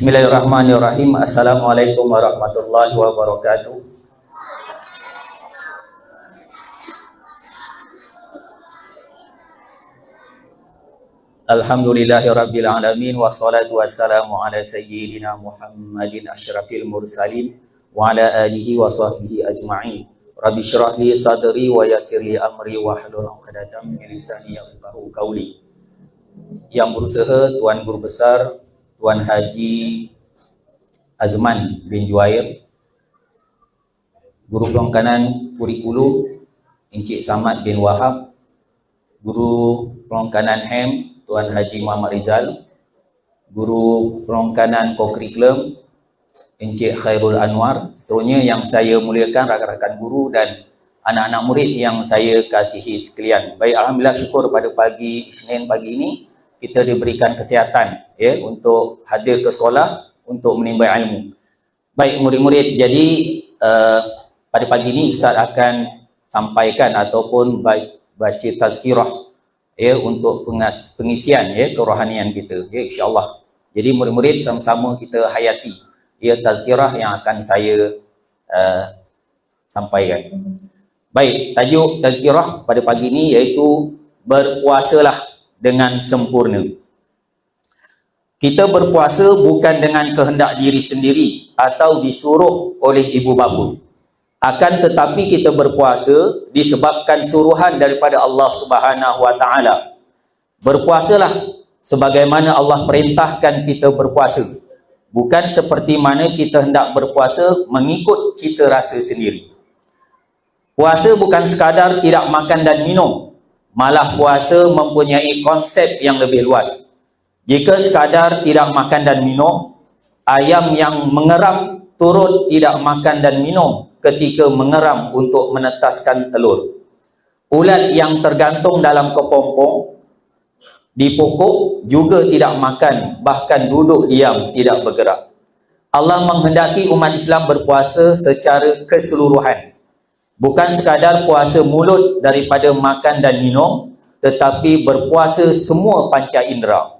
Bismillahirrahmanirrahim. Assalamualaikum warahmatullahi wabarakatuh. Alhamdulillahirabbil alamin wassalatu wassalamu ala sayyidina Muhammadin asyrafil mursalin wa ala alihi wa sahbihi ajma'in. Rabbi syrah li sadri wa yassir li amri wahlul 'uqdatam min lisani yafqahu qawli. Yang berusaha Tuan Guru Besar Tuan Haji Azman bin Juair, Guru Pelongkanan Kurikulum Encik Samad bin Wahab, Guru Pelongkanan HEM Tuan Haji Muhammad Rizal, Guru Pelongkanan Kokurikulum Encik Khairul Anwar, seterusnya yang saya muliakan rakan-rakan guru dan anak-anak murid yang saya kasihi sekalian. Baik, alhamdulillah syukur pada pagi Isnin pagi ini kita diberikan kesihatan untuk hadir ke sekolah untuk menimba ilmu. Baik murid-murid, jadi pada pagi ini Ustaz akan sampaikan ataupun baca tazkirah untuk pengisian kerohanian kita insya-Allah. Jadi murid-murid sama-sama kita hayati tazkirah yang akan saya sampaikan. Baik, tajuk tazkirah pada pagi ini iaitu berpuasalah dengan sempurna. Kita berpuasa bukan dengan kehendak diri sendiri atau disuruh oleh ibu bapa. Akan tetapi kita berpuasa disebabkan suruhan daripada Allah Subhanahu wa taala. Berpuasalah sebagaimana Allah perintahkan kita berpuasa. Bukan seperti mana kita hendak berpuasa mengikut cita rasa sendiri. Puasa bukan sekadar tidak makan dan minum. Malah puasa mempunyai konsep yang lebih luas. Jika sekadar tidak makan dan minum, ayam yang mengeram turut tidak makan dan minum ketika mengeram untuk menetaskan telur. Ulat yang tergantung dalam kepompong di pokok juga tidak makan, bahkan duduk diam tidak bergerak. Allah menghendaki umat Islam berpuasa secara keseluruhan. Bukan sekadar puasa mulut daripada makan dan minum, tetapi berpuasa semua panca indera.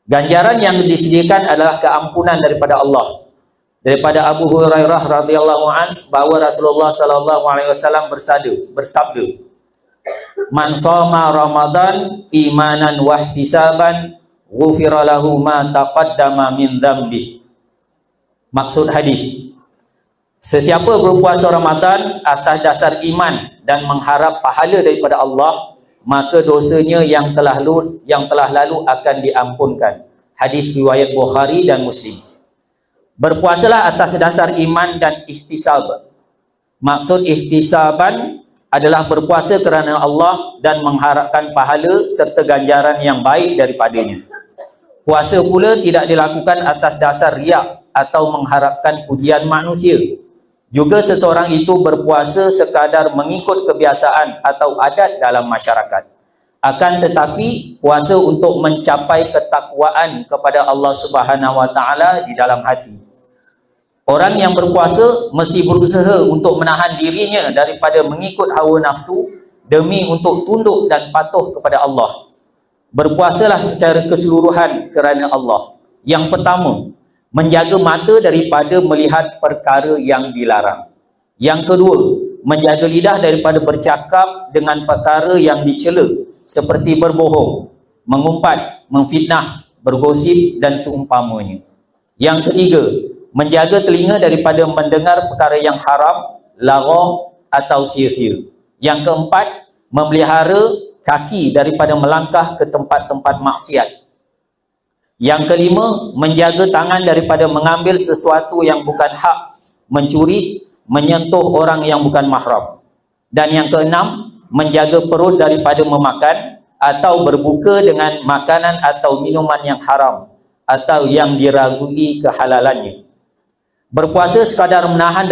Ganjaran yang disediakan adalah keampunan daripada Allah. Daripada Abu Hurairah radhiyallahu anhu bahawa Rasulullah sallallahu alaihi wasallam bersabda, "Man shoma Ramadan imanan wa ihtisaban, ghufira lahu ma taqaddama min dzambi." Maksud hadis, sesiapa berpuasa Ramadan atas dasar iman dan mengharap pahala daripada Allah, maka dosanya yang telah lalu akan diampunkan. Hadis riwayat Bukhari dan Muslim. Berpuasalah atas dasar iman dan ihtisab. Maksud ihtisaban adalah berpuasa kerana Allah dan mengharapkan pahala serta ganjaran yang baik daripadanya. Puasa pula tidak dilakukan atas dasar riak atau mengharapkan pujian manusia. Juga seseorang itu berpuasa sekadar mengikut kebiasaan atau adat dalam masyarakat. Akan tetapi puasa untuk mencapai ketakwaan kepada Allah Subhanahu wa taala di dalam hati. Orang yang berpuasa mesti berusaha untuk menahan dirinya daripada mengikut hawa nafsu demi untuk tunduk dan patuh kepada Allah. Berpuasalah secara keseluruhan kerana Allah. Yang pertama, menjaga mata daripada melihat perkara yang dilarang. Yang kedua, menjaga lidah daripada bercakap dengan perkara yang dicela seperti berbohong, mengumpat, memfitnah, bergosip dan seumpamanya. Yang ketiga, menjaga telinga daripada mendengar perkara yang haram, lagha atau sia-sia. Yang keempat, memelihara kaki daripada melangkah ke tempat-tempat maksiat. Yang kelima, menjaga tangan daripada mengambil sesuatu yang bukan hak, mencuri, menyentuh orang yang bukan mahram. Dan yang keenam, menjaga perut daripada memakan atau berbuka dengan makanan atau minuman yang haram atau yang diragui kehalalannya. Berpuasa sekadar menahan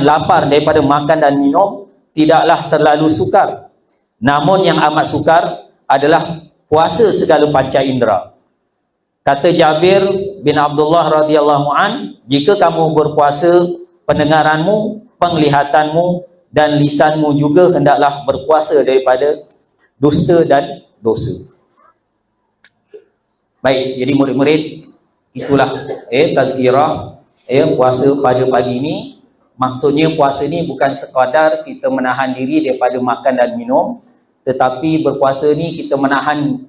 lapar daripada makan dan minum tidaklah terlalu sukar. Namun yang amat sukar adalah puasa segala panca indera. Kata Jabir bin Abdullah radhiyallahu an, jika kamu berpuasa, pendengaranmu, penglihatanmu dan lisanmu juga hendaklah berpuasa daripada dusta dan dosa. Baik, jadi murid-murid, itulah tazkirah puasa pada pagi ini. Maksudnya puasa ni bukan sekadar kita menahan diri daripada makan dan minum, tetapi berpuasa ni kita menahan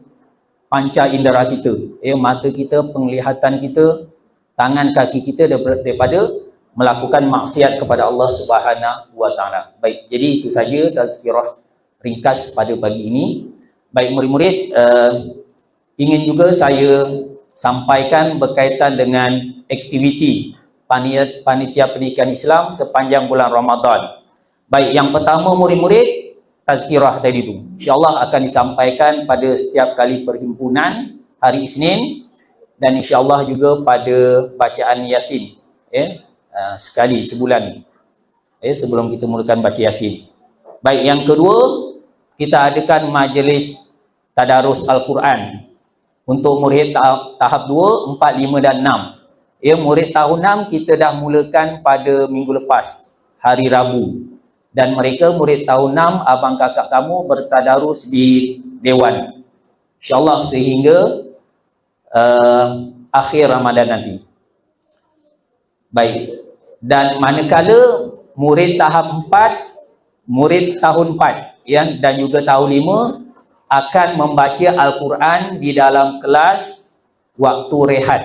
panca indera kita, mata kita, penglihatan kita, tangan kaki kita daripada melakukan maksiat kepada Allah Subhanahu wa taala. Baik, jadi itu saja tazkirah ringkas pada pagi ini. Baik murid-murid, ingin juga saya sampaikan berkaitan dengan aktiviti panitia pendidikan Islam sepanjang bulan Ramadan. Baik, yang pertama murid-murid, tazkirah tadi tu insya-Allah akan disampaikan pada setiap kali perhimpunan hari Isnin, dan insya-Allah juga pada bacaan Yasin sekali sebulan sebelum kita mulakan baca Yasin. Baik, yang kedua, kita adakan majlis tadarus Al-Quran untuk murid tahap 2, 4, 5 dan 6. Murid tahun 6 kita dah mulakan pada minggu lepas, hari Rabu. Dan mereka murid tahun 6, abang kakak kamu bertadarus di Dewan, InsyaAllah sehingga akhir Ramadan nanti. Baik, dan manakala murid tahap 4, murid tahun 4 dan juga tahun 5 akan membaca Al-Quran di dalam kelas waktu rehat,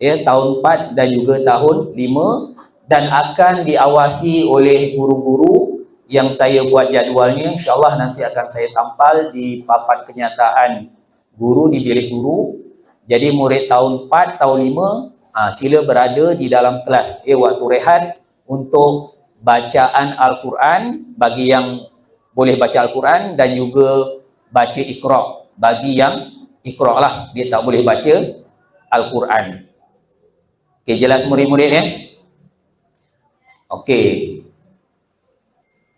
tahun 4 dan juga tahun 5, dan akan diawasi oleh guru-guru yang saya buat jadualnya. InsyaAllah nanti akan saya tampal di papan kenyataan guru di bilik guru. Jadi murid tahun 4, tahun 5 sila berada di dalam kelas waktu rehat untuk bacaan Al-Quran bagi yang boleh baca Al-Quran, dan juga baca Iqra bagi yang Iqra lah, dia tak boleh baca Al-Quran. Okey, jelas murid-murid Okey.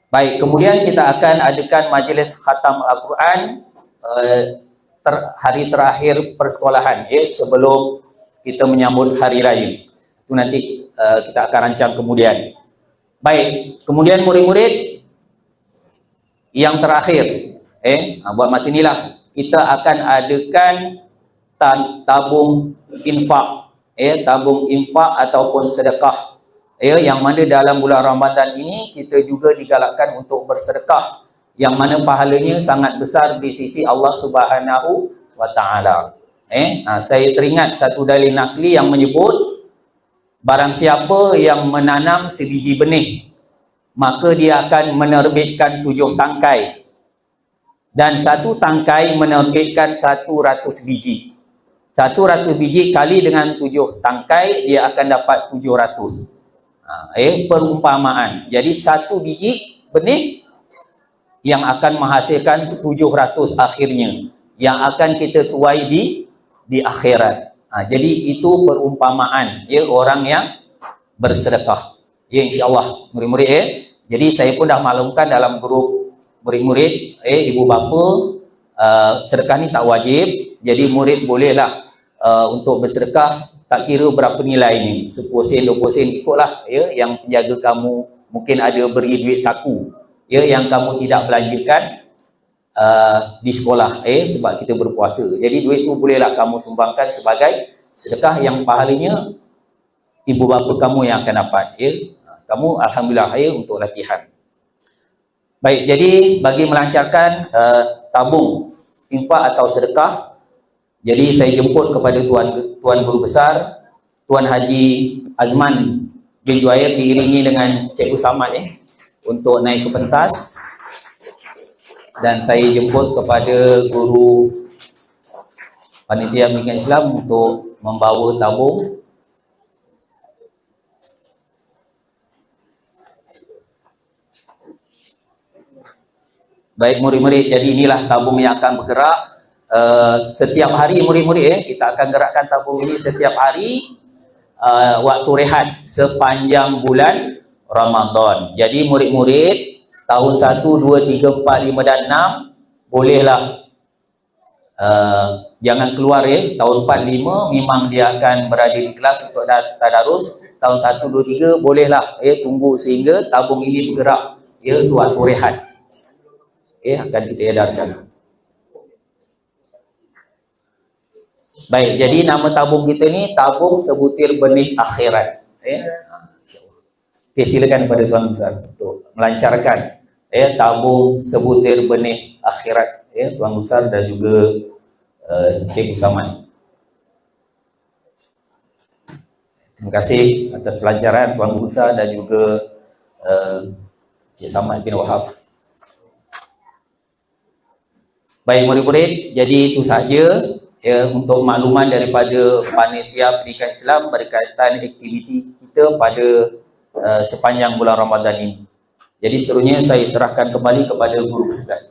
Baik, kemudian kita akan adakan majlis khatam Al-Quran hari terakhir persekolahan sebelum kita menyambut hari raya. Itu nanti kita akan rancang kemudian. Baik, kemudian murid-murid, yang terakhir buat macam inilah, kita akan adakan tabung infak, tabung infak ataupun sedekah, yang mana dalam bulan Ramadan ini kita juga digalakkan untuk bersedekah, yang mana pahalanya sangat besar di sisi Allah Subhanahu wa taala. Saya teringat satu dalil nakli yang menyebut barang siapa yang menanam sebiji benih, maka dia akan menerbitkan 7 tangkai, dan satu tangkai menerbitkan 100 biji. 100 biji kali dengan 7 tangkai, dia akan dapat 700. Perumpamaan. Jadi 1 biji benih yang akan menghasilkan 700 akhirnya, yang akan kita tuai di akhirat. Jadi itu perumpamaan orang yang bersedekah. InsyaAllah murid-murid jadi saya pun dah maklumkan dalam grup murid-murid, ibu bapa, sedekah ni tak wajib. Jadi murid bolehlah untuk bersedekah, tak kira berapa nilainya, 10 sen, 20 sen, ikutlah yang penjaga kamu mungkin ada beri duit saku yang kamu tidak belanjakan di sekolah sebab kita berpuasa. Jadi duit tu bolehlah kamu sumbangkan sebagai sedekah, yang pahalanya ibu bapa kamu yang akan dapat. Kamu alhamdulillah untuk latihan. Baik, jadi bagi melancarkan tabung infak atau sedekah, jadi saya jemput kepada Tuan Guru Besar, Tuan Haji Azman bin Juair diiringi dengan Cikgu Samad untuk naik ke pentas, dan saya jemput kepada Guru Panitia Pendidikan Islam untuk membawa tabung. Baik murid-murid, jadi inilah tabung yang akan bergerak setiap hari murid-murid. Kita akan gerakkan tabung ini setiap hari waktu rehat sepanjang bulan Ramadan. Jadi murid-murid tahun 1, 2, 3, 4, 5 dan 6 bolehlah jangan keluar tahun 4, 5 memang dia akan berada di kelas untuk tadarus. Tahun 1, 2, 3 bolehlah tunggu sehingga tabung ini bergerak sewaktu rehat. Akan kita edarkan. Baik, jadi nama tabung kita ni tabung sebutir benih akhirat. Okay, silakan kepada Tuan Besar untuk melancarkan tabung sebutir benih akhirat. Tuan Besar dan juga Cik Usaman. Terima kasih atas pelajaran Tuan Besar dan juga Cik Samad bin Wahab. Baik murid-murid, jadi itu sahaja untuk makluman daripada Panitia Pendidikan Islam berkaitan aktiviti kita pada sepanjang bulan Ramadan ini. Jadi seterusnya saya serahkan kembali kepada guru bertugas.